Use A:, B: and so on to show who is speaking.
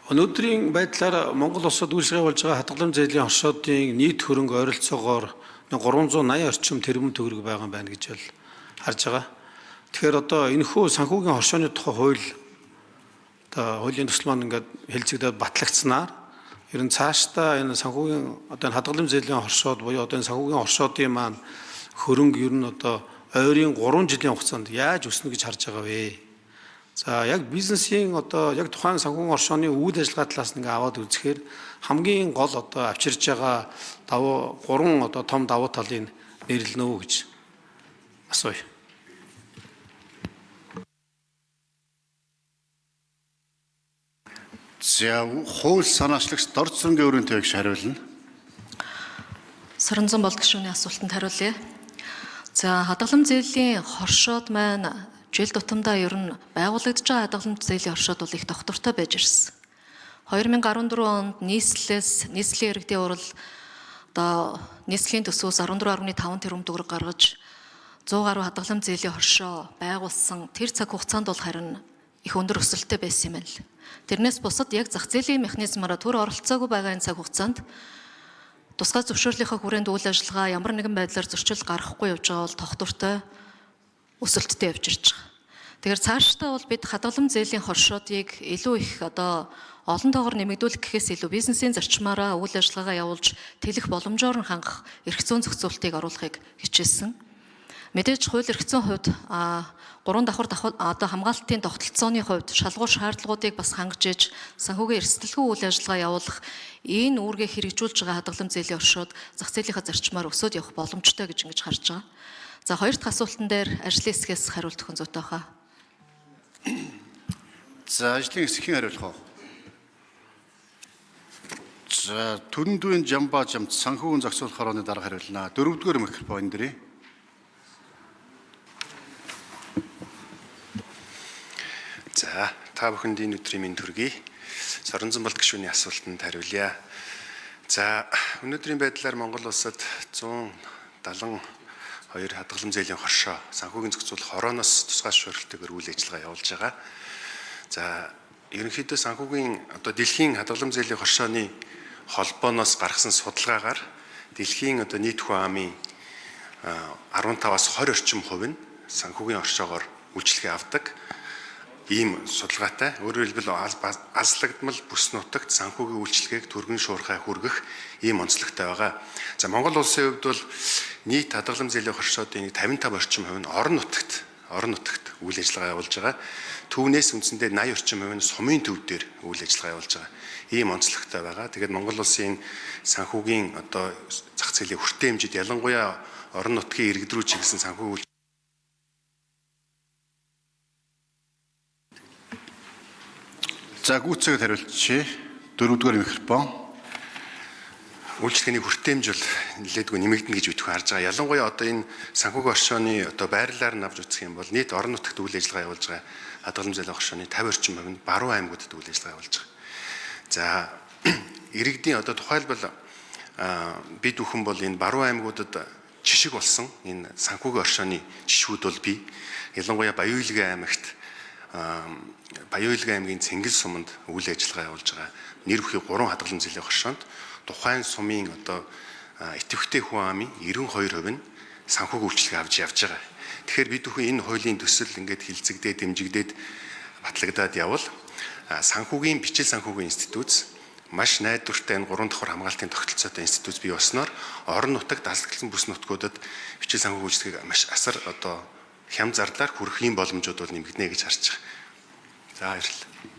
A: Өнөөдрийн байдлаар Монгол улсад үйлчлэгээ болж байгаа хадгалан зээлийн оршуудын нийт хөрөнгө ойролцоогоор 380 орчим тэрбум төгрөг байгаа юм байна гэж бол харж байгаа. Тэгэхээр одоо энэхүү санхүүгийн оршооны тухай хууль хуулийн төсөл маань ингээд хэлцэгдээд батлагдсанаар ер нь цаашдаа энэ санхүүгийн одоо хадгалан зээлийн оршууд буюу одоо энэ санхүүгийн оршуудын маань хөрөнгө ер нь одоо ойрын 3 жилийн хугацаанд яаж өснө гэж харж байгаа вэ? За яг бизнесийн одоо яг тухайн санхүүгийн оршооны үйл ажиллагаа талаас нь ингээ аваад үзэхээр хамгийн гол одоо авчирж байгаа гурван одоо том давуу талыг нэрлэнэ үү гэж асууя.
B: За хууль санаачлагч Дорцронгийн өрөөнд тавьж хариулна.
C: Саранзан бол гишүүний асуултанд хариулъя. За хадгалан зээлийн хоршоод маань жил тутамдаа ер нь байгуулагдж байгаа хадгалан зээлийн оршууд бол их доктортой байж ирсэн. 2014 онд нийслэлийн иргэдийн урал одоо нийслэлийн төсвөөс 14.5 тэрбум төгрөг гаргаж 100 гаруй хадгалан зээлийн оршоо байгуулсан тэр цаг хугацаанд бол харин их өндөр өсөлттэй байсан юм байна л. Тэрнээс бусад яг зах зээлийн механизмаараа төр оролцоогүй байгаа энэ цаг хугацаанд тусгай зөвшөөрлийнхөө хүрээнд үйл ажиллагаа ямар нэгэн байдлаар зөрчил гаргахгүй явж байгаа бол тогтвортой өсөлттэй явж ирж байгаа. Тэгэхээр цаашдаа бол бид хадгалан зээлийн хоршоодыг илүү их одоо олон тоогоор нэмэгдүүлэх гэхээс илүү бизнесийн зарчмаараа үйл ажиллагаагаа явуулж тэлэх боломжоор нь хангах эрх зүйн зохицуултыг оруулахыг хичээсэн. Мэдээж хууль эрх зүйн хувьд 3 давхар одоо хамгаалтын тогтолцооны хувьд шалгуур шаардлагуудыг бас хангаж иж санхүүгийн эрсдэлгүй үйл ажиллагаа явуулах энэ үүргээ хэрэгжүүлж байгаа хадгалан зээлийн оршууд зах зээлийнхаа зарчмаар өсөд явах боломжтой гэж ингэж харж байгаа. За хоёр дахь асуултан дээр ажлын хэсгээс хариулт өгөх зүйтэй хаа.
B: За ажлын хэсгийн хариулах уу? За Төрөндүйн Жамбаа жамт санхүүгийн зохицуулах хорооны дарга хариулна. 4-р микрофон дээрээ.
D: За та бүхэнд энэ өдрийн минь төргий. Саранзан болд гишүүний асуултанд хариулъя. За өнөөдрийн байдлаар Монгол улсад 172 хадгалан зээлийн хоршоо санхүүгийн зохицуулах хорооноос тусгай зөвшөөрлөлтөөр үйл ажиллагаа явуулж байгаа. За ерөнхийдөө санхүүгийн одоо дэлхийн хадгалан зээлийн хоршооны холбооноос гаргасан судалгаагаар дэлхийн одоо нийт хүн амын 15-аас 20 орчим хувь нь санхүүгийн оршоогоор үйлчлэгээ авдаг. Ийм судалгаатай өөрөөр хэлбэл алслагдмал бүс нутагт санхүүгийн үйлчлэгээг түргэн шуурхай хүргэх ийм онцлогтой байгаа. За Монгол улсын хувьд бол нийт хадгалан зээлийн хоршоодын 55 орчим хувь нь орон нутагт үйл ажиллагаа явуулж байгаа. Түүнээс үндсэндээ 80 орчим хувь нь сумын төв дээр үйл ажиллагаа явуулж байгаа. Ийм онцлогтой байгаа. Тэгээд Монгол улсын санхүүгийн одоо зах зээлийн хүртээ хэмжээд ялангуяа орон нутгийн иргэд рүү чиглэсэн санхүү
B: За гүйцэтгэд хариулчихъя. 4-р микрофон.
D: Үйлчлэгээний хүртээмж бол нэлээдгүй нэмэгдэнэ гэж бид харж байгаа. Ялангуяа одоо энэ санхүүгийн оршооны одоо байрлалаар нь авч үзэх юм бол нийт орон нутагт үйл ажиллагаа явуулж байгаа хадгалан зээлийн оршооны 50 орчим хувь нь баруун аймагуудад үйл ажиллагаа явуулж байгаа. За иргэдийн одоо тухайлбал бид бүхэн бол энэ баруун аймагуудад жишг болсон энэ санхүүгийн оршооны жишгүүд бол бий. Ялангуяа Баян-Үйлгийн аймгийн Цэнгэл суманд үйл ажиллагаа явуулж байгаа нэр бүхий 3 хадгалан зээлийн хоршоонд тухайн сумын одоо идэвхтэй хүн амын 92% нь санхүүгийн үйлчлэгээ авч явж байгаа. Тэгэхээр бид бүхэн энэ хуулийн төсөл ингээд хилцэгдээд дэмжигдээд батлагдаад явал санхүүгийн бичил санхүүгийн институт маш найдвартай энэ 3 давхар хамгаалтын тогтолцоотой институт бий болсноор орон нутагт алслагдсан бүс нутгуудад бичил санхүүгийн үйлчлэгийг маш асар одоо хям зарлаар хүрэх юм боломжууд бол нэмэгдэнэ гэж харж байгаа. За баярлалаа.